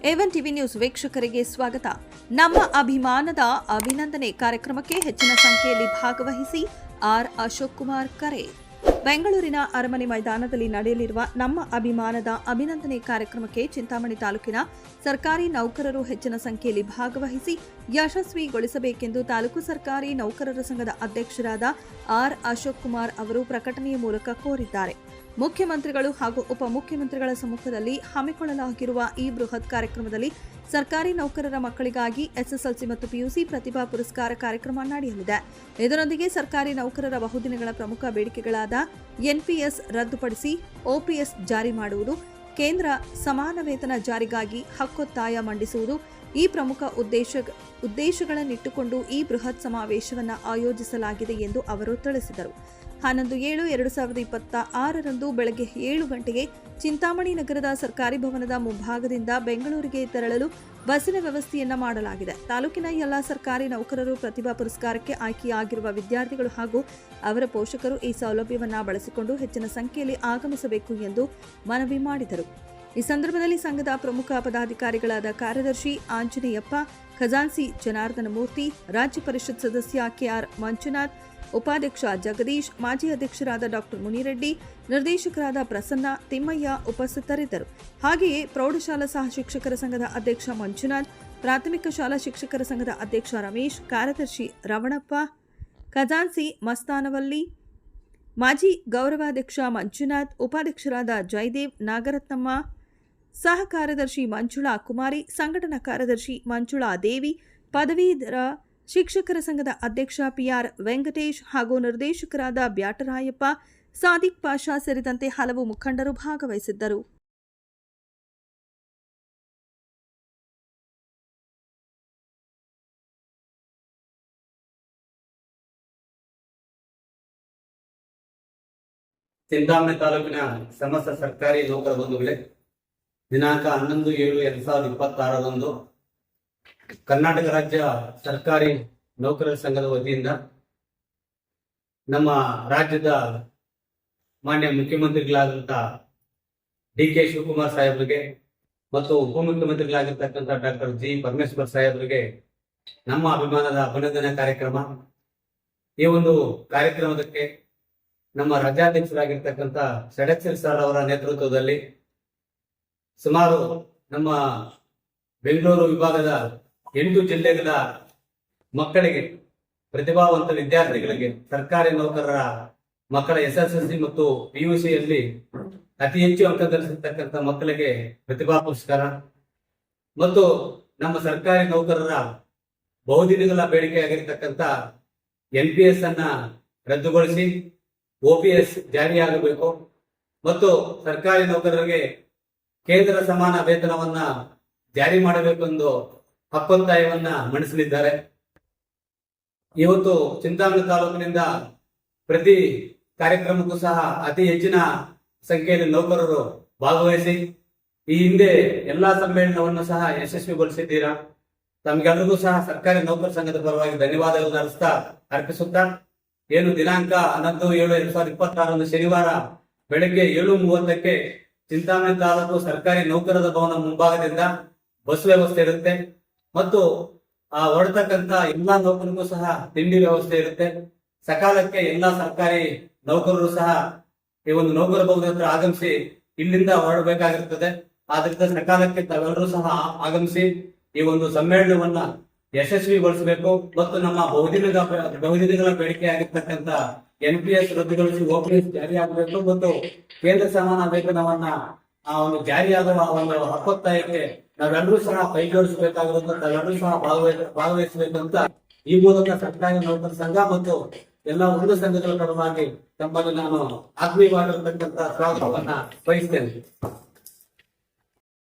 A1 TV news ವೀಕ್ಷಕರಿಗೆ ಸ್ವಾಗತ. ನಮ್ಮ ಅಭಿಮಾನದ ಅಭಿನಂದನೆ ಕಾರ್ಯಕ್ರಮಕ್ಕೆ ಹೆಚ್ಚಿನ ಸಂಖ್ಯೆಯಲ್ಲಿ ಭಾಗವಹಿಸಿ ಆರ್ ಅಶೋಕ್ ಕುಮಾರ್ ಕರೆ. ಬೆಂಗಳೂರಿನ ಅರಮನೆ ಮೈದಾನದಲ್ಲಿ ನಡೆಯಲಿರುವ ನಮ್ಮ ಅಭಿಮಾನದ ಅಭಿನಂದನೆ ಕಾರ್ಯಕ್ರಮಕ್ಕೆ ಚಿಂತಾಮಣಿ ತಾಲೂಕಿನ ಸರ್ಕಾರಿ ನೌಕರರು ಹೆಚ್ಚಿನ ಸಂಖ್ಯೆಯಲ್ಲಿ ಭಾಗವಹಿಸಿ ಯಶಸ್ವಿಗೊಳಿಸಬೇಕೆಂದು ತಾಲೂಕು ಸರ್ಕಾರಿ ನೌಕರರ ಸಂಘದ ಅಧ್ಯಕ್ಷರಾದ ಆರ್ ಅಶೋಕ್ ಕುಮಾರ್ ಅವರು ಪ್ರಕಟಣೆಯ ಮೂಲಕ ಕೋರಿದ್ದಾರೆ. ಮುಖ್ಯಮಂತ್ರಿಗಳು ಹಾಗೂ ಉಪಮುಖ್ಯಮಂತ್ರಿಗಳ ಸಮ್ಮುಖದಲ್ಲಿ ಹಮ್ಮಿಕೊಳ್ಳಲಾಗಿರುವ ಈ ಬೃಹತ್ ಕಾರ್ಯಕ್ರಮದಲ್ಲಿ ಸರ್ಕಾರಿ ನೌಕರರ ಮಕ್ಕಳಿಗಾಗಿ ಎಸ್ಎಸ್ಎಲ್ಸಿ ಮತ್ತು ಪಿಯುಸಿ ಪ್ರತಿಭಾ ಪುರಸ್ಕಾರ ಕಾರ್ಯಕ್ರಮ ನಡೆಯಲಿದೆ. ಇದರೊಂದಿಗೆ ಸರ್ಕಾರಿ ನೌಕರರ ಬಹುದಿನಗಳ ಪ್ರಮುಖ ಬೇಡಿಕೆಗಳಾದ ಎನ್ಪಿಎಸ್ ರದ್ದುಪಡಿಸಿ ಒಪಿಎಸ್ ಜಾರಿ ಮಾಡುವುದು, ಕೇಂದ್ರ ಸಮಾನ ವೇತನ ಜಾರಿಗಾಗಿ ಹಕ್ಕೊತ್ತಾಯ ಮಂಡಿಸುವುದು ಈ ಪ್ರಮುಖ ಉದ್ದೇಶಗಳನ್ನಿಟ್ಟುಕೊಂಡು ಈ ಬೃಹತ್ ಸಮಾವೇಶವನ್ನು ಆಯೋಜಿಸಲಾಗಿದೆ ಎಂದು ಅವರು ತಿಳಿಸಿದರು. 11/7/2026 ಬೆಳಗ್ಗೆ 7 ಗಂಟೆಗೆ ಚಿಂತಾಮಣಿ ನಗರದ ಸರ್ಕಾರಿ ಭವನದ ಮುಂಭಾಗದಿಂದ ಬೆಂಗಳೂರಿಗೆ ತೆರಳಲು ಬಸ್ಸಿನ ವ್ಯವಸ್ಥೆಯನ್ನ ಮಾಡಲಾಗಿದೆ. ತಾಲೂಕಿನ ಎಲ್ಲಾ ಸರ್ಕಾರಿ ನೌಕರರು ಪ್ರತಿಭಾ ಪುರಸ್ಕಾರಕ್ಕೆ ಆಯ್ಕೆಯಾಗಿರುವ ವಿದ್ಯಾರ್ಥಿಗಳು ಹಾಗೂ ಅವರ ಪೋಷಕರು ಈ ಸೌಲಭ್ಯವನ್ನು ಬಳಸಿಕೊಂಡು ಹೆಚ್ಚಿನ ಸಂಖ್ಯೆಯಲ್ಲಿ ಆಗಮಿಸಬೇಕು ಎಂದು ಮನವಿ ಮಾಡಿದರು. ಈ ಸಂದರ್ಭದಲ್ಲಿ ಸಂಘದ ಪ್ರಮುಖ ಪದಾಧಿಕಾರಿಗಳಾದ ಕಾರ್ಯದರ್ಶಿ ಆಂಜನೇಯಪ್ಪ, ಖಜಾನ್ಸಿ ಜನಾರ್ದನ ಮೂರ್ತಿ, ರಾಜ್ಯ ಪರಿಷತ್ ಸದಸ್ಯ ಕೆಆರ್ ಮಂಜುನಾಥ್, ಉಪಾಧ್ಯಕ್ಷ ಜಗದೀಶ್, ಮಾಜಿ ಅಧ್ಯಕ್ಷರಾದ ಡಾ ಮುನಿರೆಡ್ಡಿ, ನಿರ್ದೇಶಕರಾದ ಪ್ರಸನ್ನ, ತಿಮ್ಮಯ್ಯ ಉಪಸ್ಥಿತರಿದ್ದರು. ಹಾಗೆಯೇ ಪ್ರೌಢಶಾಲಾ ಸಹ ಶಿಕ್ಷಕರ ಸಂಘದ ಅಧ್ಯಕ್ಷ ಮಂಜುನಾಥ್, ಪ್ರಾಥಮಿಕ ಶಾಲಾ ಶಿಕ್ಷಕರ ಸಂಘದ ಅಧ್ಯಕ್ಷ ರಮೇಶ್, ಕಾರ್ಯದರ್ಶಿ ರಮಣಪ್ಪ, ಖಜಾನ್ಸಿ ಮಸ್ತಾನವಲ್ಲಿ, ಮಾಜಿ ಗೌರವಾಧ್ಯಕ್ಷ ಮಂಜುನಾಥ್, ಉಪಾಧ್ಯಕ್ಷರಾದ ಜಯದೇವ್, ನಾಗರತ್ನಮ್ಮ, ಸಹ ಕಾರ್ಯದರ್ಶಿ ಮಂಜುಳಾ ಕುಮಾರಿ, ಸಂಘಟನಾ ಕಾರ್ಯದರ್ಶಿ ಮಂಜುಳಾ ದೇವಿ, ಪದವೀಧರ ಶಿಕ್ಷಕರ ಸಂಘದ ಅಧ್ಯಕ್ಷ ಪಿಆರ್ ವೆಂಕಟೇಶ್ ಹಾಗೂ ನಿರ್ದೇಶಕರಾದ ಬ್ಯಾಟರಾಯಪ್ಪ, ಸಾದಿಕ್ ಪಾಷಾ ಸೇರಿದಂತೆ ಹಲವು ಮುಖಂಡರು ಭಾಗವಹಿಸಿದ್ದರು. ಚಿಂತಾಮಣಿ ತಾಲೂಕಿನ ಸಮಸ್ತ ಸರ್ಕಾರಿ ನೌಕರ ಬಂಧುಗಳೇ, ದಿನಾಂಕ 11/7/2026 ಕರ್ನಾಟಕ ರಾಜ್ಯ ಸರ್ಕಾರಿ ನೌಕರರ ಸಂಘದ ವತಿಯಿಂದ ನಮ್ಮ ರಾಜ್ಯದ ಮಾನ್ಯ ಮುಖ್ಯಮಂತ್ರಿಗಳಾದಂಥ ಡಿ.ಕೆ. ಶಿವಕುಮಾರ್ ಸಾಹೇಬರಿಗೆ ಮತ್ತು ಉಪಮುಖ್ಯಮಂತ್ರಿಗಳಾಗಿರ್ತಕ್ಕಂಥ ಡಾಕ್ಟರ್ ಜಿ. ಪರಮೇಶ್ವರ್ ಸಾಹೇಬರಿಗೆ ನಮ್ಮ ಅಭಿಮಾನದ ಅಭಿನಂದನಾ ಕಾರ್ಯಕ್ರಮ. ಈ ಒಂದು ಕಾರ್ಯಕ್ರಮಕ್ಕೆ ನಮ್ಮ ರಾಜ್ಯಾಧ್ಯಕ್ಷರಾಗಿರ್ತಕ್ಕಂಥ ಷಡಕ್ಷರಿ ಸರ್ ಅವರ ನೇತೃತ್ವದಲ್ಲಿ ಸುಮಾರು ನಮ್ಮ ಬೆಂಗಳೂರು ವಿಭಾಗದ 8 ಜಿಲ್ಲೆಗಳ ಮಕ್ಕಳಿಗೆ, ಪ್ರತಿಭಾವಂತ ವಿದ್ಯಾರ್ಥಿಗಳಿಗೆ, ಸರ್ಕಾರಿ ನೌಕರರ ಮಕ್ಕಳ ಎಸ್ಎಸ್ಎಲ್ಸಿ ಮತ್ತು ಪಿಯುಸಿಯಲ್ಲಿ ಅತಿ ಹೆಚ್ಚು ಅಂಕ ಗಳಿಸಿರ್ತಕ್ಕಂಥ ಮಕ್ಕಳಿಗೆ ಪ್ರತಿಭಾ ಪುರಸ್ಕಾರ ಮತ್ತು ನಮ್ಮ ಸರ್ಕಾರಿ ನೌಕರರ ಬಹುದಿನಗಳ ಬೇಡಿಕೆಯಾಗಿರ್ತಕ್ಕಂಥ ಎನ್ಪಿಎಸ್ ಅನ್ನ ರದ್ದುಗೊಳಿಸಿ ಒಪಿಎಸ್ ಜಾರಿಯಾಗಬೇಕು ಮತ್ತು ಸರ್ಕಾರಿ ನೌಕರರಿಗೆ ಕೇಂದ್ರ ಸಮಾನ ವೇತನವನ್ನ ಜಾರಿ ಮಾಡಬೇಕೆಂದು ಹಕ್ಕೊತ್ತಾಯವನ್ನ ಮಂಡಿಸಲಿದ್ದಾರೆ. ಇವತ್ತು ಚಿಂತಾಮಣಿ ತಾಲೂಕಿನಿಂದ ಪ್ರತಿ ಕಾರ್ಯಕ್ರಮಕ್ಕೂ ಸಹ ಅತಿ ಹೆಚ್ಚಿನ ಸಂಖ್ಯೆಯಲ್ಲಿ ನೌಕರರು ಭಾಗವಹಿಸಿ ಈ ಹಿಂದೆ ಎಲ್ಲಾ ಸಮ್ಮೇಳನವನ್ನು ಸಹ ಯಶಸ್ವಿಗೊಳಿಸಿದ್ದೀರಾ. ತಮ್ಗೆಲ್ಲರಿಗೂ ಸಹ ಸರ್ಕಾರಿ ನೌಕರ ಸಂಘದ ಪರವಾಗಿ ಧನ್ಯವಾದಗಳನ್ನು ಅರ್ಪಿಸುತ್ತಾ, ಏನು ದಿನಾಂಕ 11/7/2026 ಶನಿವಾರ ಬೆಳಗ್ಗೆ 7:30ಕ್ಕೆ ಚಿಂತಾಮಣಿ ತಾಲೂಕು ಸರ್ಕಾರಿ ನೌಕರರ ಭವನ ಮುಂಭಾಗದಿಂದ ಬಸ್ ವ್ಯವಸ್ಥೆ ಇರುತ್ತೆ ಮತ್ತು ಹೊರಡ್ತಕ್ಕಂತ ಎಲ್ಲಾ ನೌಕರಿಗೂ ಸಹ ತಿಂಡಿ ವ್ಯವಸ್ಥೆ ಇರುತ್ತೆ. ಸಕಾಲಕ್ಕೆ ಎಲ್ಲಾ ಸರ್ಕಾರಿ ನೌಕರರು ಸಹ ಈ ಒಂದು ನೌಕರ ಭವನ ಹತ್ರ ಆಗಮಿಸಿ ಇಲ್ಲಿಂದ ಹೊರಡಬೇಕಾಗಿರ್ತದೆ. ಆದ್ರಿಂದ ಸಕಾಲಕ್ಕೆ ತಾವೆಲ್ಲರೂ ಸಹ ಆಗಮಿಸಿ ಈ ಒಂದು ಸಮ್ಮೇಳನವನ್ನ ಯಶಸ್ವಿಗೊಳಿಸಬೇಕು ಮತ್ತು ನಮ್ಮ ಬಹುದಿನಗಳ ಬೇಡಿಕೆ ಆಗಿರ್ತಕ್ಕಂಥ ಎನ್ಪಿಎಸ್ ರದ್ದುಗೊಳಿಸಿ ಒಪಿಎಸ್ ಜಾರಿಯಾಗಬೇಕು ಮತ್ತು ಕೇಂದ್ರ ಸಮಾನ ವೇತನವನ್ನ ಒಂದು ಜಾರಿಯಾಗುವ ಒಂದು ಹಕ್ಕೊತ್ತಾಯಕ್ಕೆ ನಾವೆಲ್ಲರೂ ಸಹ ಕೈಜೋಡಿಸಬೇಕಾಗಿರೋದು, ನಾವೆಲ್ಲರೂ ಸಹ ಭಾಗವಹಿಸಬೇಕಂತ ಈ ಮೂಲಕ ಸರ್ಕಾರಿ ನೌಕರ ಸಂಘ ಮತ್ತು ಎಲ್ಲ ಒಂದು ಸಂಘಗಳ ಪರವಾಗಿ ತಮ್ಮಲ್ಲಿ ನಾನು ಆತ್ಮೀಯವಾಗಿರತಕ್ಕಂಥ ಸ್ವಾಗತವನ್ನ ಬಯಸ್ತೇನೆ.